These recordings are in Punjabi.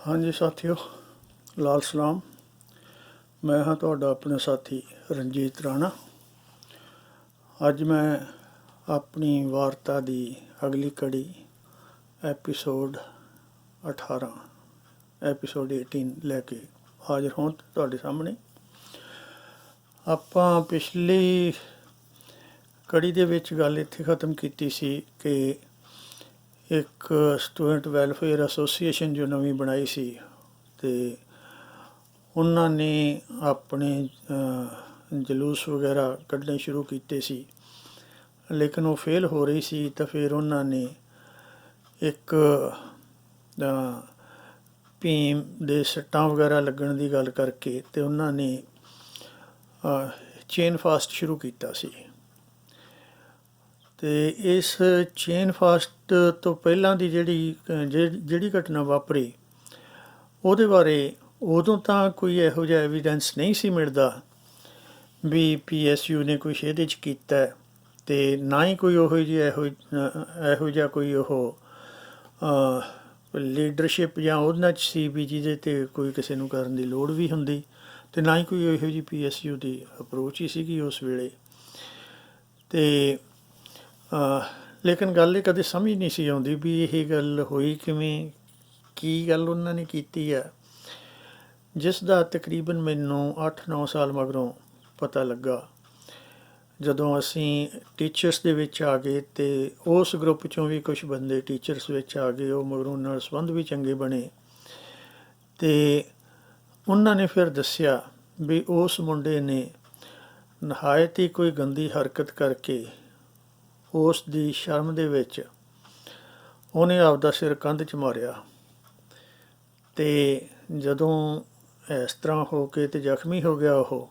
ਹਾਂਜੀ ਸਾਥੀਓ, ਲਾਲ ਸਲਾਮ। ਮੈਂ ਹਾਂ ਤੁਹਾਡਾ ਆਪਣਾ ਸਾਥੀ ਰਣਜੀਤ ਰਾਣਾ। ਅੱਜ ਮੈਂ ਆਪਣੀ ਵਾਰਤਾ ਦੀ ਅਗਲੀ ਕੜੀ ਐਪੀਸੋਡ 18 ਲੈ ਕੇ ਹਾਜ਼ਰ ਹੋਣ ਤੁਹਾਡੇ ਸਾਹਮਣੇ। ਆਪਾਂ ਪਿਛਲੀ ਕੜੀ ਦੇ ਵਿੱਚ ਗੱਲ ਇੱਥੇ ਖ਼ਤਮ ਕੀਤੀ ਸੀ ਕਿ ਇੱਕ ਸਟੂਡੈਂਟ ਵੈਲਫੇਅਰ ਐਸੋਸੀਏਸ਼ਨ ਜੋ ਨਵੀਂ ਬਣਾਈ ਸੀ ਅਤੇ ਉਹਨਾਂ ਨੇ ਆਪਣੇ ਜਲੂਸ ਵਗੈਰਾ ਕੱਢਣੇ ਸ਼ੁਰੂ ਕੀਤੇ ਸੀ, ਲੇਕਿਨ ਉਹ ਫੇਲ ਹੋ ਰਹੀ ਸੀ। ਤਾਂ ਫਿਰ ਉਹਨਾਂ ਨੇ ਇੱਕ ਭੀਮ ਦੇ ਸੱਟਾਂ ਵਗੈਰਾ ਲੱਗਣ ਦੀ ਗੱਲ ਕਰਕੇ ਅਤੇ ਉਹਨਾਂ ਨੇ ਚੇਨ ਫਾਸਟ ਸ਼ੁਰੂ ਕੀਤਾ ਸੀ। ਅਤੇ ਇਸ ਚੇਨ ਫਾਸਟ ਤੋਂ ਪਹਿਲਾਂ ਦੀ ਜਿਹੜੀ ਘਟਨਾ ਵਾਪਰੀ ਉਹਦੇ ਬਾਰੇ ਉਦੋਂ ਤਾਂ ਕੋਈ ਇਹੋ ਜਿਹਾ ਐਵੀਡੈਂਸ ਨਹੀਂ ਸੀ ਮਿਲਦਾ ਵੀ PSU ਨੇ ਕੁਛ ਇਹਦੇ 'ਚ ਕੀਤਾ, ਅਤੇ ਨਾ ਹੀ ਕੋਈ ਇਹੋ ਜਿਹਾ ਕੋਈ ਉਹ ਲੀਡਰਸ਼ਿਪ ਜਾਂ ਉਹਨਾਂ 'ਚ ਸੀ ਵੀ ਜਿਹਦੇ 'ਤੇ ਕੋਈ ਕਿਸੇ ਨੂੰ ਕਰਨ ਦੀ ਲੋੜ ਵੀ ਹੁੰਦੀ, ਅਤੇ ਨਾ ਹੀ ਕੋਈ ਇਹੋ ਜਿਹੀ PSU ਦੀ ਅਪਰੋਚ ਹੀ ਸੀਗੀ ਉਸ ਵੇਲੇ। ਅਤੇ ਲੇਕਿਨ ਗੱਲ ਇਹ ਕਦੇ ਸਮਝ ਨਹੀਂ ਸੀ ਆਉਂਦੀ ਵੀ ਇਹ ਗੱਲ ਹੋਈ ਕਿਵੇਂ, ਕੀ ਗੱਲ ਉਹਨਾਂ ਨੇ ਕੀਤੀ ਹੈ, ਜਿਸ ਦਾ ਤਕਰੀਬਨ ਮੈਨੂੰ 8-9 ਸਾਲ ਮਗਰੋਂ ਪਤਾ ਲੱਗਾ ਜਦੋਂ ਅਸੀਂ ਟੀਚਰਸ ਦੇ ਵਿੱਚ ਆ ਗਏ। ਅਤੇ ਉਸ ਗਰੁੱਪ 'ਚੋਂ ਵੀ ਕੁਛ ਬੰਦੇ ਟੀਚਰਸ ਵਿੱਚ ਆ ਗਏ, ਉਹ ਮਗਰੋਂ ਨਾਲ ਸੰਬੰਧ ਵੀ ਚੰਗੇ ਬਣੇ। ਅਤੇ ਉਹਨਾਂ ਨੇ ਫਿਰ ਦੱਸਿਆ ਵੀ ਉਸ ਮੁੰਡੇ ਨੇ ਨਿਹਾਇਤ ਹੀ ਕੋਈ ਗੰਦੀ ਹਰਕਤ ਕਰਕੇ ਉਸ ਦੀ ਸ਼ਰਮ ਦੇ ਵਿੱਚ ਉਹਨੇ ਆਪਦਾ ਸਿਰ ਕੰਧ 'ਚ ਮਾਰਿਆ, ਅਤੇ ਜਦੋਂ ਇਸ ਤਰ੍ਹਾਂ ਹੋ ਕੇ ਅਤੇ ਜ਼ਖਮੀ ਹੋ ਗਿਆ ਉਹ,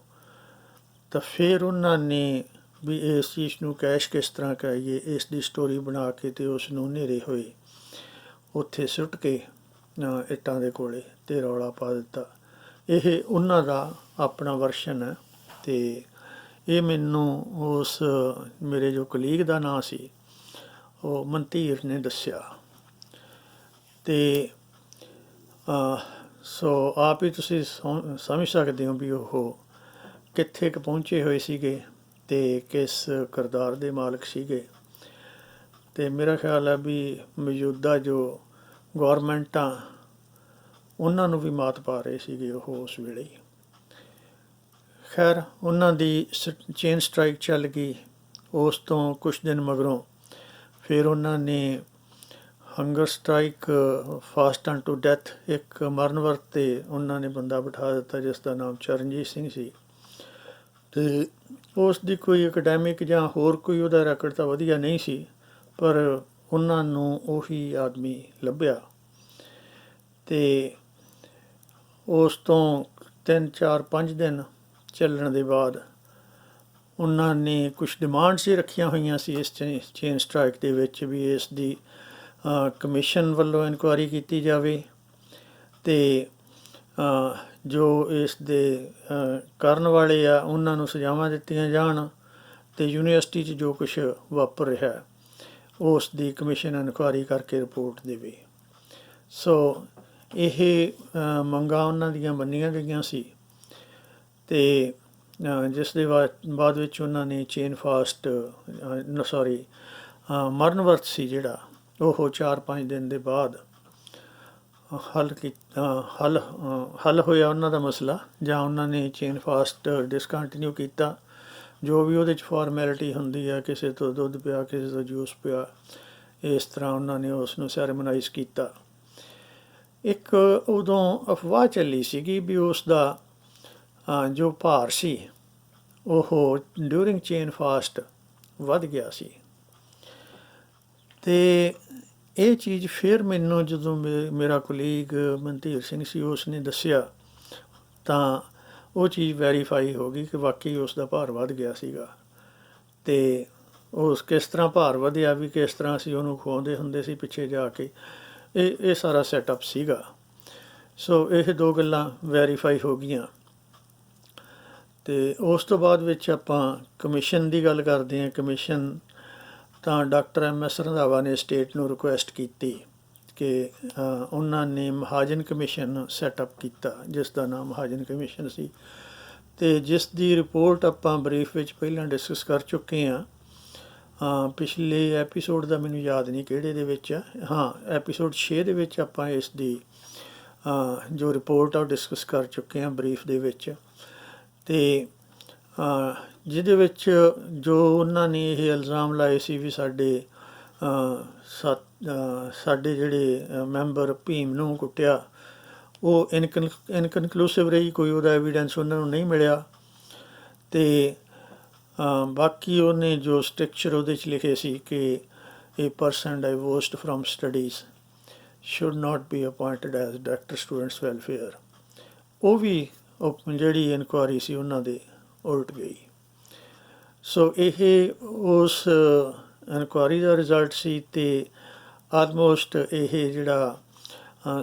ਤਾਂ ਫਿਰ ਉਹਨਾਂ ਨੇ ਵੀ ਇਸ ਚੀਜ਼ ਨੂੰ ਕੈਸ਼ ਕਿਸ ਤਰ੍ਹਾਂ ਕਰਾਈਏ, ਇਸ ਦੀ ਸਟੋਰੀ ਬਣਾ ਕੇ ਅਤੇ ਉਸ ਨੂੰ ਹਨੇਰੇ ਹੋਏ ਉੱਥੇ ਸੁੱਟ ਕੇ ਇੱਟਾਂ ਦੇ ਕੋਲੇ ਅਤੇ ਰੌਲਾ ਪਾ ਦਿੱਤਾ। ਇਹ ਉਹਨਾਂ ਦਾ ਆਪਣਾ ਵਰਸ਼ਨ ਹੈ, ਅਤੇ ਇਹ ਮੈਨੂੰ ਉਸ ਮੇਰੇ ਜੋ ਕਲੀਗ ਦਾ ਨਾਂ ਸੀ ਉਹ ਮਨਧੀਰ ਨੇ ਦੱਸਿਆ। ਅਤੇ ਸੋ ਆਪ ਹੀ ਤੁਸੀਂ ਸਮਝ ਸਕਦੇ ਹੋ ਵੀ ਉਹ ਕਿੱਥੇ ਕੁ ਪਹੁੰਚੇ ਹੋਏ ਸੀਗੇ ਅਤੇ ਕਿਸ ਕਿਰਦਾਰ ਦੇ ਮਾਲਕ ਸੀਗੇ। ਅਤੇ ਮੇਰਾ ਖਿਆਲ ਹੈ ਵੀ ਮੌਜੂਦਾ ਜੋ ਗੌਰਮੈਂਟਾਂ ਉਹਨਾਂ ਨੂੰ ਵੀ ਮਾਤ ਪਾ ਰਹੇ ਸੀਗੇ ਉਹ ਉਸ ਵੇਲੇ। ਖੈਰ, ਉਹਨਾਂ ਦੀ ਚੇਨ ਸਟਰਾਈਕ ਚੱਲ ਗਈ। ਉਸ ਤੋਂ ਕੁਛ ਦਿਨ ਮਗਰੋਂ ਫਿਰ ਉਹਨਾਂ ਨੇ hunger strike, fast to death, ਇੱਕ ਮਰਨ ਵਰਤ 'ਤੇ ਉਹਨਾਂ ਨੇ ਬੰਦਾ ਬਿਠਾ ਦਿੱਤਾ ਜਿਸ ਦਾ ਨਾਮ ਚਰਨਜੀਤ ਸਿੰਘ ਸੀ। ਅਤੇ ਉਸ ਦੀ ਕੋਈ ਅਕੈਡੈਮਿਕ ਜਾਂ ਹੋਰ ਕੋਈ ਉਹਦਾ ਰੈਕਡ ਤਾਂ ਵਧੀਆ ਨਹੀਂ ਸੀ, ਪਰ ਉਹਨਾਂ ਨੂੰ ਉਹੀ ਆਦਮੀ ਲੱਭਿਆ। ਅਤੇ ਉਸ ਤੋਂ 3-4-5 ਦਿਨ ਚੱਲਣ ਦੇ ਬਾਅਦ ਉਹਨਾਂ ਨੇ ਕੁਛ ਡਿਮਾਂਡਸ ਹੀ ਰੱਖੀਆਂ ਹੋਈਆਂ ਸੀ ਇਸ ਚੇਨ ਸਟਰਾਈਕ ਦੇ ਵਿੱਚ ਵੀ ਇਸ ਦੀ ਕਮਿਸ਼ਨ ਵੱਲੋਂ ਇਨਕੁਆਇਰੀ ਕੀਤੀ ਜਾਵੇ, ਅਤੇ ਜੋ ਇਸ ਦੇ ਕਰਨ ਵਾਲੇ ਆ ਉਹਨਾਂ ਨੂੰ ਸਜ਼ਾਵਾਂ ਦਿੱਤੀਆਂ ਜਾਣ, ਅਤੇ ਯੂਨੀਵਰਸਿਟੀ 'ਚ ਜੋ ਕੁਛ ਵਾਪਰ ਰਿਹਾ ਉਸ ਦੀ ਕਮਿਸ਼ਨ ਇਨਕੁਆਇਰੀ ਕਰਕੇ ਰਿਪੋਰਟ ਦੇਵੇ। ਸੋ ਇਹ ਮੰਗਾਂ ਉਹਨਾਂ ਦੀਆਂ ਮੰਨੀਆਂ ਗਈਆਂ ਸੀ, ਅਤੇ ਜਿਸ ਦੇ ਬਾਅਦ ਵਿੱਚ ਉਹਨਾਂ ਨੇ ਚੇਨ ਫਾਸਟ ਮਰਨ ਵਰਤ ਸੀ ਜਿਹੜਾ ਉਹ 4-5 ਦਿਨ ਦੇ ਬਾਅਦ ਹੱਲ ਹੋਇਆ ਉਹਨਾਂ ਦਾ ਮਸਲਾ, ਜਾਂ ਉਹਨਾਂ ਨੇ ਚੇਨ ਫਾਸਟ ਡਿਸਕੰਟੀਨਿਊ ਕੀਤਾ। ਜੋ ਵੀ ਉਹਦੇ 'ਚ ਫਾਰਮੈਲਿਟੀ ਹੁੰਦੀ ਹੈ, ਕਿਸੇ ਤੋਂ ਦੁੱਧ ਪਿਆ, ਕਿਸੇ ਤੋਂ ਜੂਸ ਪਿਆ, ਇਸ ਤਰ੍ਹਾਂ ਉਹਨਾਂ ਨੇ ਉਸ ਨੂੰ ਸੈਰੇਮਨਾਈਜ਼ ਕੀਤਾ। ਇੱਕ ਉਦੋਂ ਅਫਵਾਹ ਚੱਲੀ ਸੀਗੀ ਵੀ ਉਸ ਦਾ ਜੋ ਭਾਰ ਸੀ ਉਹ ਡਿਊਰਿੰਗ ਚੇਨ ਫਾਸਟ ਵੱਧ ਗਿਆ ਸੀ। ਅਤੇ ਇਹ ਚੀਜ਼ ਫਿਰ ਮੈਨੂੰ ਜਦੋਂ ਮੇਰਾ ਕੁਲੀਗ ਮਨਧੀਰ ਸਿੰਘ ਸੀ ਉਸ ਨੇ ਦੱਸਿਆ, ਤਾਂ ਉਹ ਚੀਜ਼ ਵੈਰੀਫਾਈ ਹੋ ਗਈ ਕਿ ਵਾਕਈ ਉਸ ਦਾ ਭਾਰ ਵੱਧ ਗਿਆ ਸੀਗਾ। ਅਤੇ ਉਸ ਕਿਸ ਤਰ੍ਹਾਂ ਭਾਰ ਵਧਿਆ ਵੀ ਕਿਸ ਤਰ੍ਹਾਂ ਅਸੀਂ ਉਹਨੂੰ ਖਵਾਉਂਦੇ ਹੁੰਦੇ ਸੀ ਪਿੱਛੇ ਜਾ ਕੇ, ਇਹ ਸਾਰਾ ਸੈਟਅਪ ਸੀਗਾ। ਸੋ ਇਹ ਦੋ ਗੱਲਾਂ ਵੈਰੀਫਾਈ ਹੋ ਗਈਆਂ। ਅਤੇ ਉਸ ਤੋਂ ਬਾਅਦ ਵਿੱਚ ਆਪਾਂ ਕਮਿਸ਼ਨ ਦੀ ਗੱਲ ਕਰਦੇ ਹਾਂ। ਕਮਿਸ਼ਨ ਤਾਂ ਡਾਕਟਰ MS ਰੰਧਾਵਾ ਨੇ ਸਟੇਟ ਨੂੰ ਰਿਕੁਐਸਟ ਕੀਤੀ ਕਿ ਉਹਨਾਂ ਨੇ ਮਹਾਜਨ ਕਮਿਸ਼ਨ ਸੈਟਅਪ ਕੀਤਾ, ਜਿਸ ਦਾ ਨਾਮ ਮਹਾਜਨ ਕਮਿਸ਼ਨ ਸੀ, ਅਤੇ ਜਿਸ ਦੀ ਰਿਪੋਰਟ ਆਪਾਂ ਬਰੀਫ ਵਿੱਚ ਪਹਿਲਾਂ ਡਿਸਕਸ ਕਰ ਚੁੱਕੇ ਹਾਂ। ਪਿਛਲੇ ਐਪੀਸੋਡ ਦਾ ਮੈਨੂੰ ਯਾਦ ਨਹੀਂ ਕਿਹੜੇ ਦੇ ਵਿੱਚ, ਐਪੀਸੋਡ 6 ਦੇ ਵਿੱਚ ਆਪਾਂ ਇਸ ਦੀ ਜੋ ਰਿਪੋਰਟ ਆ ਉਹ ਡਿਸਕਸ ਕਰ ਚੁੱਕੇ ਹਾਂ ਬਰੀਫ ਦੇ ਵਿੱਚ। ਅਤੇ ਜਿਹਦੇ ਵਿੱਚ ਜੋ ਉਹਨਾਂ ਨੇ ਇਹ ਇਲਜ਼ਾਮ ਲਾਏ ਸੀ ਵੀ ਸਾਡੇ ਜਿਹੜੇ ਮੈਂਬਰ ਭੀਮ ਨੂੰ ਕੁੱਟਿਆ, ਉਹ ਇਨਕਨਕਲੂਸਿਵ ਰਹੀ, ਕੋਈ ਉਹਦਾ ਐਵੀਡੈਂਸ ਉਹਨਾਂ ਨੂੰ ਨਹੀਂ ਮਿਲਿਆ। ਅਤੇ ਬਾਕੀ ਉਹਨੇ ਜੋ ਸਟ੍ਰਕਚਰ ਉਹਦੇ 'ਚ ਲਿਖੇ ਸੀ ਕਿ a person divorced from studies should not be appointed as director students welfare, ਉਹ ਵੀ ਜਿਹੜੀ ਇਨਕੁਆਇਰੀ ਸੀ ਉਹਨਾਂ ਦੇ ਉਲਟ ਗਈ। ਸੋ ਇਹ ਉਸ ਇਨਕੁਆਇਰੀ ਦਾ ਰਿਜ਼ਲਟ ਸੀ, ਅਤੇ ਆਲਮੋਸਟ ਇਹ ਜਿਹੜਾ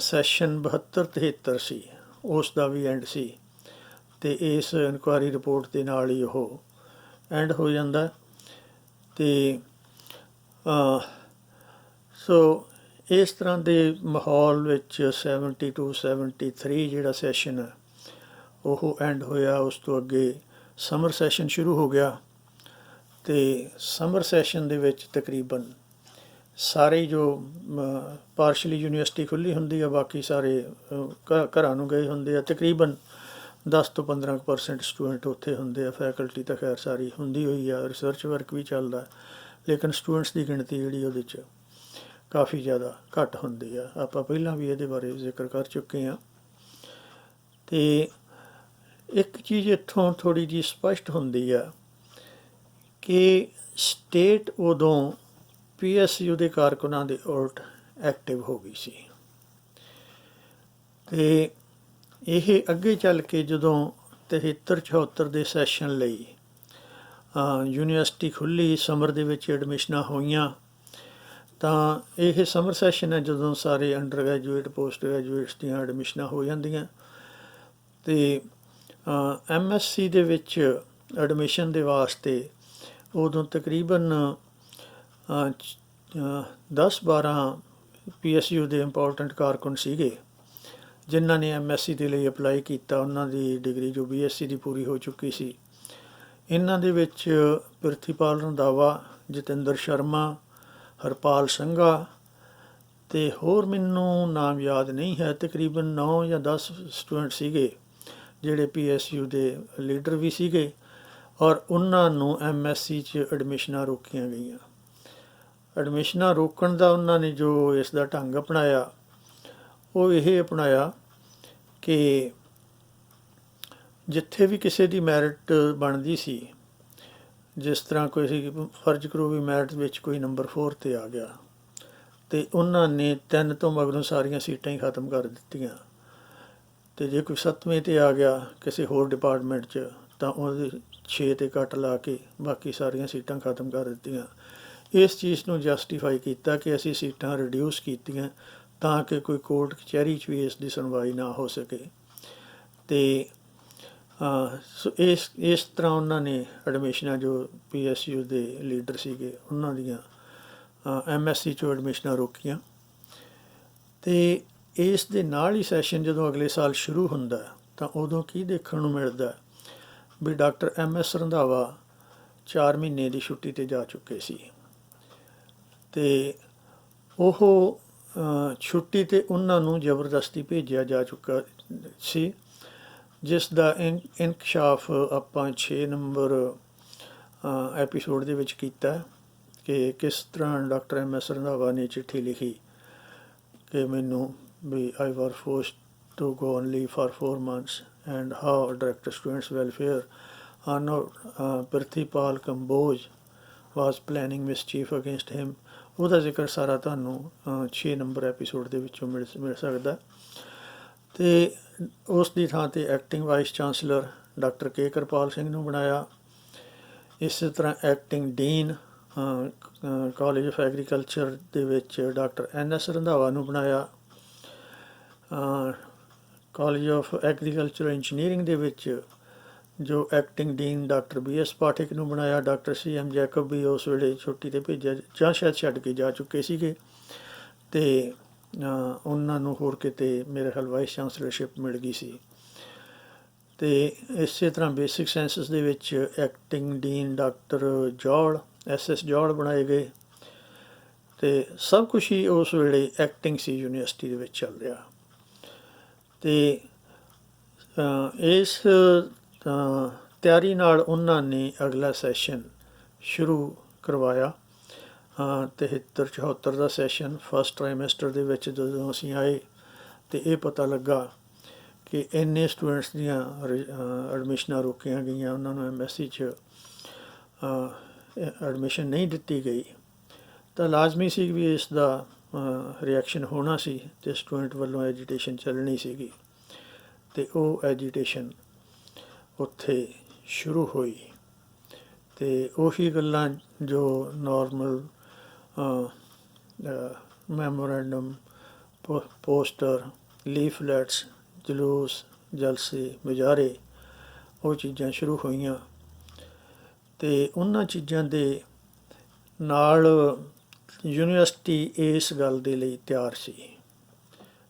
ਸੈਸ਼ਨ 72-73 ਸੀ ਉਸ ਦਾ ਵੀ ਐਂਡ ਸੀ, ਅਤੇ ਇਸ ਇਨਕੁਆਇਰੀ ਰਿਪੋਰਟ ਦੇ ਨਾਲ ਹੀ ਉਹ ਐਂਡ ਹੋ ਜਾਂਦਾ। ਅਤੇ ਸੋ ਇਸ ਤਰ੍ਹਾਂ ਦੇ ਮਾਹੌਲ ਵਿੱਚ 72-73 ਜਿਹੜਾ ਸੈਸ਼ਨ ਹੈ ਉਹ ਐਂਡ ਹੋਇਆ। ਉਸ ਤੋਂ ਅੱਗੇ ਸਮਰ ਸੈਸ਼ਨ ਸ਼ੁਰੂ ਹੋ ਗਿਆ, ਅਤੇ ਸਮਰ ਸੈਸ਼ਨ ਦੇ ਵਿੱਚ ਤਕਰੀਬਨ ਸਾਰੇ ਜੋ ਪਾਰਸ਼ਲੀ ਯੂਨੀਵਰਸਿਟੀ ਖੁੱਲ੍ਹੀ ਹੁੰਦੀ ਆ, ਬਾਕੀ ਸਾਰੇ ਘਰਾਂ ਨੂੰ ਗਏ ਹੁੰਦੇ ਆ। ਤਕਰੀਬਨ 10 ਤੋਂ 15% ਸਟੂਡੈਂਟ ਉੱਥੇ ਹੁੰਦੇ ਆ। ਫੈਕਲਟੀ ਤਾਂ ਖੈਰ ਸਾਰੀ ਹੁੰਦੀ ਹੋਈ ਆ, ਰਿਸਰਚ ਵਰਕ ਵੀ ਚੱਲਦਾ, ਲੇਕਿਨ ਸਟੂਡੈਂਟਸ ਦੀ ਗਿਣਤੀ ਜਿਹੜੀ ਉਹਦੇ 'ਚ ਕਾਫੀ ਜ਼ਿਆਦਾ ਘੱਟ ਹੁੰਦੀ ਆ। ਆਪਾਂ ਪਹਿਲਾਂ ਵੀ ਇਹਦੇ ਬਾਰੇ ਜ਼ਿਕਰ ਕਰ ਚੁੱਕੇ ਹਾਂ। ਅਤੇ ਇੱਕ ਚੀਜ਼ ਇੱਥੋਂ ਥੋੜ੍ਹੀ ਜਿਹੀ ਸਪਸ਼ਟ ਹੁੰਦੀ ਆ ਕਿ ਸਟੇਟ ਉਦੋਂ PSU ਦੇ ਕਾਰਕੁਨਾਂ ਦੇ ਉਲਟ ਐਕਟਿਵ ਹੋ ਗਈ ਸੀ, ਅਤੇ ਇਹ ਅੱਗੇ ਚੱਲ ਕੇ ਜਦੋਂ 73-74 ਦੇ ਸੈਸ਼ਨ ਲਈ ਯੂਨੀਵਰਸਿਟੀ ਖੁੱਲ੍ਹੀ, ਸਮਰ ਦੇ ਵਿੱਚ ਐਡਮਿਸ਼ਨਾਂ ਹੋਈਆਂ, ਤਾਂ ਇਹ ਸਮਰ ਸੈਸ਼ਨ ਹੈ ਜਦੋਂ ਸਾਰੇ ਅੰਡਰ ਗ੍ਰੈਜੂਏਟ ਪੋਸਟ ਗ੍ਰੈਜੂਏਟਸ ਦੀਆਂ ਐਡਮਿਸ਼ਨਾਂ ਹੋ ਜਾਂਦੀਆਂ। ਅਤੇ MSc ਦੇ ਵਿੱਚ ਐਡਮਿਸ਼ਨ ਦੇ ਵਾਸਤੇ ਉਦੋਂ ਤਕਰੀਬਨ 10-12 PSU ਦੇ ਇੰਪੋਰਟੈਂਟ ਕਾਰਕੁਨ ਸੀਗੇ ਜਿਨ੍ਹਾਂ ਨੇ MSc ਦੇ ਲਈ ਅਪਲਾਈ ਕੀਤਾ। ਉਹਨਾਂ ਦੀ ਡਿਗਰੀ ਜੋ BSc ਦੀ ਪੂਰੀ ਹੋ ਚੁੱਕੀ ਸੀ। ਇਹਨਾਂ ਦੇ ਵਿੱਚ ਪ੍ਰਿਥੀਪਾਲ ਰੰਧਾਵਾ, ਜਤਿੰਦਰ ਸ਼ਰਮਾ, ਹਰਪਾਲ ਸੰਘਾ ਅਤੇ ਹੋਰ ਮੈਨੂੰ ਨਾਮ ਯਾਦ ਨਹੀਂ ਹੈ, ਤਕਰੀਬਨ 9 ਜਾਂ 10 ਸਟੂਡੈਂਟ ਸੀਗੇ ਜਿਹੜੇ PSU ਦੇ ਲੀਡਰ ਵੀ ਸੀਗੇ, ਔਰ ਉਹਨਾਂ ਨੂੰ MSc 'ਚ ਐਡਮਿਸ਼ਨਾਂ ਰੋਕੀਆਂ ਗਈਆਂ। ਐਡਮਿਸ਼ਨਾਂ ਰੋਕਣ ਦਾ ਉਹਨਾਂ ਨੇ ਜੋ ਇਸ ਦਾ ਢੰਗ ਅਪਣਾਇਆ ਉਹ ਇਹ ਅਪਣਾਇਆ ਕਿ ਜਿੱਥੇ ਵੀ ਕਿਸੇ ਦੀ ਮੈਰਿਟ ਬਣਦੀ ਸੀ, ਜਿਸ ਤਰ੍ਹਾਂ ਕੋਈ ਫਰਜ਼ ਕਰੋ ਵੀ ਮੈਰਿਟ ਵਿੱਚ ਕੋਈ ਨੰਬਰ 4 'ਤੇ ਆ ਗਿਆ, ਅਤੇ ਉਹਨਾਂ ਨੇ 3 ਤੋਂ ਮਗਰੋਂ ਸਾਰੀਆਂ ਸੀਟਾਂ ਹੀ ਖ਼ਤਮ ਕਰ ਦਿੱਤੀਆਂ। ਅਤੇ ਜੇ ਕੋਈ 7ਵੇਂ 'ਤੇ ਆ ਗਿਆ ਕਿਸੇ ਹੋਰ ਡਿਪਾਰਟਮੈਂਟ 'ਚ ਤਾਂ ਉਹਦੇ 6 'ਤੇ ਕੱਟ ਲਾ ਕੇ ਬਾਕੀ ਸਾਰੀਆਂ ਸੀਟਾਂ ਖ਼ਤਮ ਕਰ ਦਿੱਤੀਆਂ। ਇਸ ਚੀਜ਼ ਨੂੰ ਜਸਟੀਫਾਈ ਕੀਤਾ ਕਿ ਅਸੀਂ ਸੀਟਾਂ ਰਿਡਿਊਸ ਕੀਤੀਆਂ ਤਾਂ ਕਿ ਕੋਈ ਕੋਰਟ ਕਚਹਿਰੀ 'ਚ ਵੀ ਇਸ ਦੀ ਸੁਣਵਾਈ ਨਾ ਹੋ ਸਕੇ। ਅਤੇ ਸੋ ਇਸ ਤਰ੍ਹਾਂ ਉਹਨਾਂ ਨੇ ਐਡਮਿਸ਼ਨਾਂ ਜੋ PSU ਦੇ ਲੀਡਰ ਸੀਗੇ ਉਹਨਾਂ ਦੀਆਂ MSc 'ਚੋਂ ਐਡਮਿਸ਼ਨਾਂ ਰੋਕੀਆਂ। ਅਤੇ ਇਸ ਦੇ ਨਾਲ ਹੀ ਸੈਸ਼ਨ ਜਦੋਂ ਅਗਲੇ ਸਾਲ ਸ਼ੁਰੂ ਹੁੰਦਾ ਤਾਂ ਉਦੋਂ ਕੀ ਦੇਖਣ ਨੂੰ ਮਿਲਦਾ ਵੀ ਡਾਕਟਰ MS ਰੰਧਾਵਾ 4 ਮਹੀਨੇ ਦੀ ਛੁੱਟੀ 'ਤੇ ਜਾ ਚੁੱਕੇ ਸੀ, ਅਤੇ ਉਹ ਛੁੱਟੀ 'ਤੇ ਉਹਨਾਂ ਨੂੰ ਜ਼ਬਰਦਸਤੀ ਭੇਜਿਆ ਜਾ ਚੁੱਕਾ ਸੀ, ਜਿਸ ਦਾ ਇੰਕਸ਼ਾਫ ਆਪਾਂ 6 ਨੰਬਰ ਐਪੀਸੋਡ ਦੇ ਵਿੱਚ ਕੀਤਾ ਕਿ ਕਿਸ ਤਰ੍ਹਾਂ ਡਾਕਟਰ MS ਰੰਧਾਵਾ ਨੇ ਚਿੱਠੀ ਲਿਖੀ ਕਿ ਮੈਨੂੰ ਵੀ I was forced to go on leave for 4 months and how Director Students Welfare Prithipal Kamboj was planning mischief against him। ਉਹਦਾ ਜ਼ਿਕਰ ਸਾਰਾ ਤੁਹਾਨੂੰ 6 ਨੰਬਰ ਐਪੀਸੋਡ ਦੇ ਵਿੱਚੋਂ ਮਿਲ ਸਕਦਾ। ਅਤੇ ਉਸ ਦੀ ਥਾਂ 'ਤੇ acting vice chancellor doctor K Kirpal Singh ਨੂੰ ਬਣਾਇਆ। ਇਸੇ ਤਰ੍ਹਾਂ acting dean college of agriculture ਦੇ ਵਿੱਚ ਡਾਕਟਰ NS ਰੰਧਾਵਾ ਨੂੰ ਬਣਾਇਆ। ਕਾਲਜ ਆਫ ਐਗਰੀਕਲਚਰ ਇੰਜੀਨੀਅਰਿੰਗ ਦੇ ਵਿੱਚ ਜੋ ਐਕਟਿੰਗ ਡੀਨ ਡਾਕਟਰ BS ਪਾਠਕ ਨੂੰ ਬਣਾਇਆ। ਡਾਕਟਰ CM ਜੈਕਬ ਵੀ ਉਸ ਵੇਲੇ ਛੁੱਟੀ 'ਤੇ ਭੇਜਿਆ ਜਾਂ ਸ਼ਾਇਦ ਛੱਡ ਕੇ ਜਾ ਚੁੱਕੇ ਸੀਗੇ। ਅਤੇ ਉਹਨਾਂ ਨੂੰ ਹੋਰ ਕਿਤੇ ਮੇਰੇ ਖਿਆਲ ਵਾਈਸ ਚਾਂਸਲਰਸ਼ਿਪ ਮਿਲ ਗਈ ਸੀ। ਅਤੇ ਇਸੇ ਤਰ੍ਹਾਂ ਬੇਸਿਕ ਸਾਇੰਸਿਸ ਦੇ ਵਿੱਚ ਐਕਟਿੰਗ ਡੀਨ ਡਾਕਟਰ ਜੌਲ SS ਜੌਲ ਬਣਾਏ ਗਏ, ਅਤੇ ਸਭ ਕੁਛ ਹੀ ਉਸ ਵੇਲੇ ਐਕਟਿੰਗ ਸੀ ਯੂਨੀਵਰਸਿਟੀ ਦੇ ਵਿੱਚ ਚੱਲ ਰਿਹਾ। ਅਤੇ ਇਸ ਤਿਆਰੀ ਨਾਲ ਉਹਨਾਂ ਨੇ ਅਗਲਾ ਸੈਸ਼ਨ ਸ਼ੁਰੂ ਕਰਵਾਇਆ। 73-74 ਦਾ ਸੈਸ਼ਨ ਫਸਟ ਟਰਾਈਮੈਸਟਰ ਦੇ ਵਿੱਚ ਜਦੋਂ ਅਸੀਂ ਆਏ ਅਤੇ ਇਹ ਪਤਾ ਲੱਗਾ ਕਿ ਇੰਨੇ ਸਟੂਡੈਂਟਸ ਦੀਆਂ ਐਡਮਿਸ਼ਨਾਂ ਰੋਕੀਆਂ ਗਈਆਂ, ਉਹਨਾਂ ਨੂੰ MSc 'ਚ ਐਡਮਿਸ਼ਨ ਨਹੀਂ ਦਿੱਤੀ ਗਈ, ਤਾਂ ਲਾਜ਼ਮੀ ਸੀ ਵੀ ਇਸ ਦਾ ਰਿਐਕਸ਼ਨ ਹੋਣਾ ਸੀ ਅਤੇ ਸਟੂਡੈਂਟ ਵੱਲੋਂ ਐਜੀਟੇਸ਼ਨ ਚੱਲਣੀ ਸੀਗੀ। ਅਤੇ ਉਹ ਐਜੀਟੇਸ਼ਨ ਉੱਥੇ ਸ਼ੁਰੂ ਹੋਈ, ਅਤੇ ਉਹੀ ਗੱਲਾਂ ਜੋ ਨਾਰਮਲ ਮੈਮੋਰੈਂਡਮ, ਪੋਸਟਰ, ਲੀਫਲੈਟਸ, ਜਲੂਸ, ਜਲਸੇ, ਮੁਜ਼ਾਹਰੇ, ਉਹ ਚੀਜ਼ਾਂ ਸ਼ੁਰੂ ਹੋਈਆਂ। ਅਤੇ ਉਹਨਾਂ ਚੀਜ਼ਾਂ ਦੇ ਨਾਲ ਯੂਨੀਵਰਸਿਟੀ ਇਸ ਗੱਲ ਦੇ ਲਈ ਤਿਆਰ ਸੀ,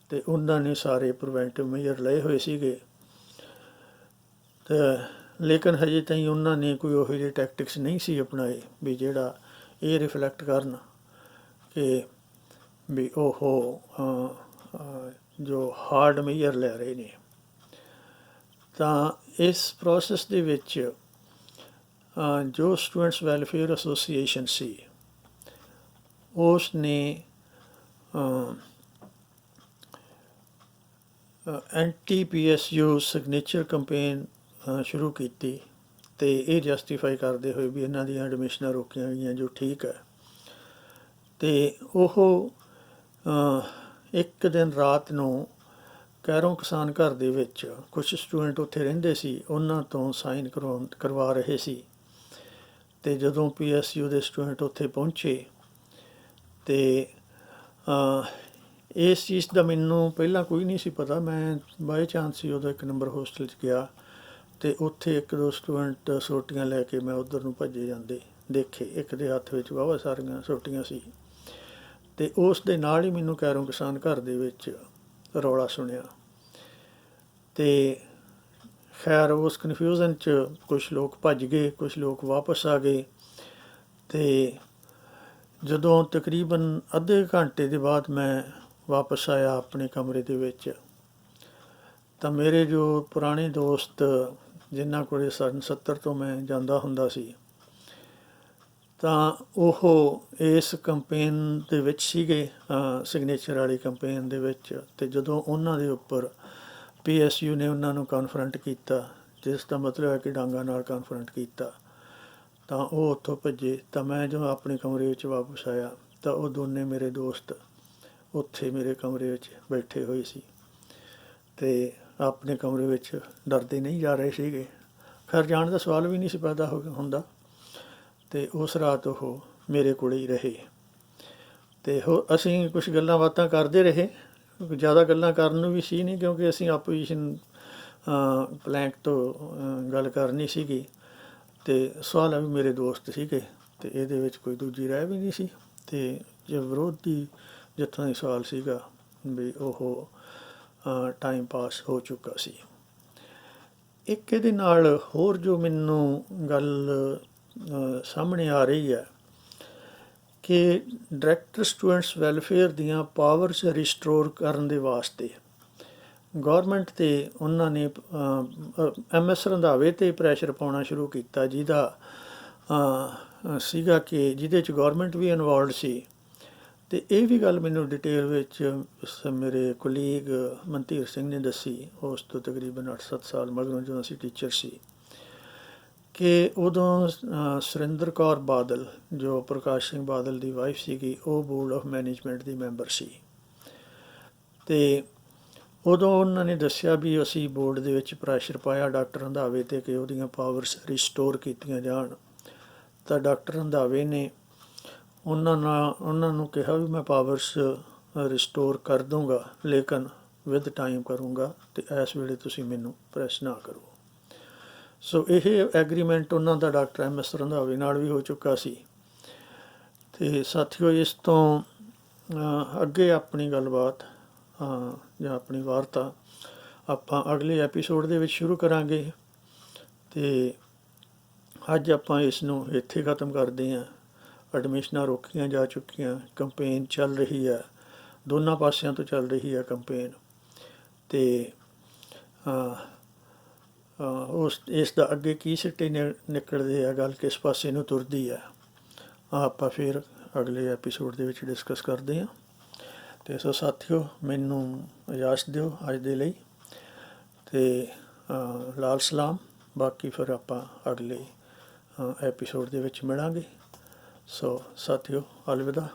ਅਤੇ ਉਹਨਾਂ ਨੇ ਸਾਰੇ ਪ੍ਰੀਵੈਂਟਿਵ ਮੇਜਰ ਲਏ ਹੋਏ ਸੀਗੇ। ਅਤੇ ਲੇਕਿਨ ਹਜੇ ਤਾਈਂ ਉਹਨਾਂ ਨੇ ਕੋਈ ਉਹੋ ਜਿਹੇ ਟੈਕਟਿਕਸ ਨਹੀਂ ਸੀ ਅਪਣਾਏ ਵੀ ਜਿਹੜਾ ਇਹ ਰਿਫਲੈਕਟ ਕਰਨ ਕਿ ਵੀ ਉਹ ਜੋ ਹਾਰਡ ਮੇਜਰ ਲੈ ਰਹੇ ਨੇ। ਤਾਂ ਇਸ ਪ੍ਰੋਸੈਸ ਦੇ ਵਿੱਚ ਜੋ ਸਟੂਡੈਂਟਸ ਵੈਲਫੇਅਰ ਐਸੋਸੀਏਸ਼ਨ ਸੀ ਉਸ ਨੇ anti-PSU ਸਿਗਨੇਚਰ ਕੰਪੇਨ ਸ਼ੁਰੂ ਕੀਤੀ, ਅਤੇ ਇਹ ਜਸਟੀਫਾਈ ਕਰਦੇ ਹੋਏ ਵੀ ਇਹਨਾਂ ਦੀਆਂ ਐਡਮਿਸ਼ਨਾਂ ਰੋਕੀਆਂ ਗਈਆਂ ਜੋ ਠੀਕ ਹੈ। ਅਤੇ ਉਹ ਇੱਕ ਦਿਨ ਰਾਤ ਨੂੰ ਕੈਰੋਂ ਕਿਸਾਨ ਘਰ ਦੇ ਵਿੱਚ ਕੁਛ ਸਟੂਡੈਂਟ ਉੱਥੇ ਰਹਿੰਦੇ ਸੀ, ਉਹਨਾਂ ਤੋਂ ਸਾਈਨ ਕਰਵਾ ਰਹੇ ਸੀ। ਅਤੇ ਜਦੋਂ PSU ਦੇ ਸਟੂਡੈਂਟ ਉੱਥੇ ਪਹੁੰਚੇ ਅਤੇ ਇਸ ਚੀਜ਼ ਦਾ ਮੈਨੂੰ ਪਹਿਲਾਂ ਕੋਈ ਨਹੀਂ ਸੀ ਪਤਾ, ਮੈਂ ਬਾਏ ਚਾਂਸ ਹੀ ਉਦੋਂ 1 ਨੰਬਰ ਹੋਸਟਲ 'ਚ ਗਿਆ, ਅਤੇ ਉੱਥੇ 1-2 ਸਟੂਡੈਂਟ ਸੋਟੀਆਂ ਲੈ ਕੇ ਮੈਂ ਉੱਧਰ ਨੂੰ ਭੱਜੇ ਜਾਂਦੇ ਦੇਖੇ, ਇੱਕ ਦੇ ਹੱਥ ਵਿੱਚ ਵਾਹਵਾ ਸਾਰੀਆਂ ਸੋਟੀਆਂ ਸੀ। ਅਤੇ ਉਸ ਦੇ ਨਾਲ ਹੀ ਮੈਨੂੰ ਕੈਰੋਂ ਕਿਸਾਨ ਘਰ ਦੇ ਵਿੱਚ ਰੌਲਾ ਸੁਣਿਆ, ਅਤੇ ਖੈਰ ਉਸ ਕਨਫਿਊਜ਼ਨ 'ਚ ਕੁਛ ਲੋਕ ਭੱਜ ਗਏ, ਕੁਛ ਲੋਕ ਵਾਪਸ ਆ ਗਏ। ਅਤੇ ਜਦੋਂ ਤਕਰੀਬਨ ਅੱਧੇ ਘੰਟੇ ਦੇ ਬਾਅਦ ਮੈਂ ਵਾਪਸ ਆਇਆ ਆਪਣੇ ਕਮਰੇ ਦੇ ਵਿੱਚ, ਤਾਂ ਮੇਰੇ ਜੋ ਪੁਰਾਣੇ ਦੋਸਤ ਜਿਨ੍ਹਾਂ ਕੋਲ ਸੰਨ 70 ਤੋਂ ਮੈਂ ਜਾਂਦਾ ਹੁੰਦਾ ਸੀ, ਤਾਂ ਉਹ ਇਸ ਕੰਪੇਨ ਦੇ ਵਿੱਚ ਸੀਗੇ, ਸਿਗਨੇਚਰ ਵਾਲੀ ਕੰਪੇਨ ਦੇ ਵਿੱਚ। ਅਤੇ ਜਦੋਂ ਉਹਨਾਂ ਦੇ ਉੱਪਰ PSU ਨੇ ਉਹਨਾਂ ਨੂੰ ਕਨਫਰੰਟ ਕੀਤਾ, ਜਿਸ ਦਾ ਮਤਲਬ ਹੈ ਕਿ ਡਾਂਗਾਂ ਨਾਲ ਕਨਫਰੰਟ ਕੀਤਾ, ਤਾਂ ਉਹ ਉੱਥੋਂ ਭੱਜੇ। ਤਾਂ ਮੈਂ ਜਦੋਂ ਆਪਣੇ ਕਮਰੇ ਵਿੱਚ ਵਾਪਸ ਆਇਆ ਤਾਂ ਉਹ ਦੋਨੇ ਮੇਰੇ ਦੋਸਤ ਉੱਥੇ ਮੇਰੇ ਕਮਰੇ ਵਿੱਚ ਬੈਠੇ ਹੋਏ ਸੀ, ਅਤੇ ਆਪਣੇ ਕਮਰੇ ਵਿੱਚ ਡਰਦੇ ਨਹੀਂ ਜਾ ਰਹੇ ਸੀਗੇ। ਖੈਰ ਜਾਣ ਦਾ ਸਵਾਲ ਵੀ ਨਹੀਂ ਸੀ ਪੈਦਾ ਹੁੰਦਾ। ਅਤੇ ਉਸ ਰਾਤ ਉਹ ਮੇਰੇ ਕੋਲ ਹੀ ਰਹੇ, ਅਤੇ ਅਸੀਂ ਕੁਛ ਗੱਲਾਂ ਬਾਤਾਂ ਕਰਦੇ ਰਹੇ। ਜ਼ਿਆਦਾ ਗੱਲਾਂ ਕਰਨ ਨੂੰ ਵੀ ਸੀ ਨਹੀਂ, ਕਿਉਂਕਿ ਅਸੀਂ ਆਪੋਜੀਸ਼ਨ ਪਲੈਂਕ ਤੋਂ ਗੱਲ ਕਰਨੀ ਸੀਗੀ, ਅਤੇ ਸਵਾਲ ਹੈ ਵੀ ਮੇਰੇ ਦੋਸਤ ਸੀਗੇ, ਅਤੇ ਇਹਦੇ ਵਿੱਚ ਕੋਈ ਦੂਜੀ ਰਾਏ ਵੀ ਨਹੀਂ ਸੀ। ਅਤੇ ਜੇ ਵਿਰੋਧੀ ਜਿੱਥੋਂ ਦੀ ਸਵਾਲ ਸੀਗਾ ਵੀ ਉਹ ਟਾਈਮ ਪਾਸ ਹੋ ਚੁੱਕਾ ਸੀ। ਇੱਕ ਇਹਦੇ ਨਾਲ ਹੋਰ ਜੋ ਮੈਨੂੰ ਗੱਲ ਸਾਹਮਣੇ ਆ ਰਹੀ ਹੈ ਕਿ ਡਾਇਰੈਕਟਰ ਸਟੂਡੈਂਟਸ ਵੈਲਫੇਅਰ ਦੀਆਂ ਪਾਵਰਸ ਰਿਸਟੋਰ ਕਰਨ ਦੇ ਵਾਸਤੇ ਗੌਰਮੈਂਟ 'ਤੇ ਉਹਨਾਂ ਨੇ MS ਰੰਧਾਵੇ 'ਤੇ ਪ੍ਰੈਸ਼ਰ ਪਾਉਣਾ ਸ਼ੁਰੂ ਕੀਤਾ, ਜਿਹਦਾ ਸੀਗਾ ਕਿ ਜਿਹਦੇ 'ਚ ਗੌਰਮੈਂਟ ਵੀ ਇਨਵੋਲਵਡ ਸੀ। ਅਤੇ ਇਹ ਵੀ ਗੱਲ ਮੈਨੂੰ ਡਿਟੇਲ ਵਿੱਚ ਮੇਰੇ ਕੁਲੀਗ ਮਨਧੀਰ ਸਿੰਘ ਨੇ ਦੱਸੀ, ਉਸ ਤੋਂ ਤਕਰੀਬਨ 8-7 ਸਾਲ ਮਗਰੋਂ ਜਦੋਂ ਅਸੀਂ ਟੀਚਰ ਸੀ, ਕਿ ਉਦੋਂ ਸੁਰਿੰਦਰ ਕੌਰ ਬਾਦਲ ਜੋ ਪ੍ਰਕਾਸ਼ ਸਿੰਘ ਬਾਦਲ ਦੀ ਵਾਈਫ ਸੀਗੀ, ਉਹ board of management the member ਸੀ। ਅਤੇ ਉਦੋਂ ਉਹਨਾਂ ਨੇ ਦੱਸਿਆ ਵੀ ਅਸੀਂ ਬੋਰਡ ਦੇ ਵਿੱਚ ਪ੍ਰੈਸ਼ਰ ਪਾਇਆ ਡਾਕਟਰ ਰੰਧਾਵੇ 'ਤੇ ਕਿ ਉਹਦੀਆਂ ਪਾਵਰਸ ਰਿਸਟੋਰ ਕੀਤੀਆਂ ਜਾਣ। ਤਾਂ ਡਾਕਟਰ ਰੰਧਾਵੇ ਨੇ ਉਹਨਾਂ ਨੂੰ ਕਿਹਾ ਵੀ ਮੈਂ ਪਾਵਰਸ ਰਿਸਟੋਰ ਕਰ ਦੂੰਗਾ, ਲੇਕਿਨ ਵਿਦ ਟਾਈਮ ਕਰੂੰਗਾ, ਅਤੇ ਇਸ ਵੇਲੇ ਤੁਸੀਂ ਮੈਨੂੰ ਪ੍ਰੈਸ ਨਾ ਕਰੋ। ਸੋ ਇਹ ਐਗਰੀਮੈਂਟ ਉਹਨਾਂ ਦਾ ਡਾਕਟਰ MS ਰੰਧਾਵੇ ਨਾਲ ਵੀ ਹੋ ਚੁੱਕਾ ਸੀ। ਅਤੇ ਸਾਥੀਓ, ਇਸ ਤੋਂ ਅੱਗੇ ਆਪਣੀ ਗੱਲਬਾਤ ਜਾਂ ਆਪਣੀ ਵਾਰਤਾ ਆਪਾਂ ਅਗਲੇ ਐਪੀਸੋਡ ਦੇ ਵਿੱਚ ਸ਼ੁਰੂ ਕਰਾਂਗੇ। ਅਤੇ ਅੱਜ ਆਪਾਂ ਇਸ ਨੂੰ ਇੱਥੇ ਖ਼ਤਮ ਕਰਦੇ ਹਾਂ। ਐਡਮਿਸ਼ਨਾਂ ਰੋਕੀਆਂ ਜਾ ਚੁੱਕੀਆਂ, ਕੰਪੇਨ ਚੱਲ ਰਹੀ ਹੈ, ਦੋਨਾਂ ਪਾਸਿਆਂ ਤੋਂ ਚੱਲ ਰਹੀ ਹੈ ਕੰਪੇਨ। ਅਤੇ ਇਸ ਦਾ ਅੱਗੇ ਕੀ ਸਿੱਟੇ ਨਿਕਲਦੇ ਆ, ਗੱਲ ਕਿਸ ਪਾਸੇ ਨੂੰ ਤੁਰਦੀ ਹੈ, ਆਪਾਂ ਫਿਰ ਅਗਲੇ ਐਪੀਸੋਡ ਦੇ ਵਿੱਚ ਡਿਸਕਸ ਕਰਦੇ ਹਾਂ। ਅਤੇ ਸੋ ਸਾਥੀਓ, ਮੈਨੂੰ ਇਜਾਜ਼ਤ ਦਿਓ ਅੱਜ ਦੇ ਲਈ, ਅਤੇ ਲਾਲ ਸਲਾਮ। ਬਾਕੀ ਫਿਰ ਆਪਾਂ ਅਗਲੇ ਐਪੀਸੋਡ ਦੇ ਵਿੱਚ ਮਿਲਾਂਗੇ। ਸੋ ਸਾਥੀਓ, ਅਲਵਿਦਾ।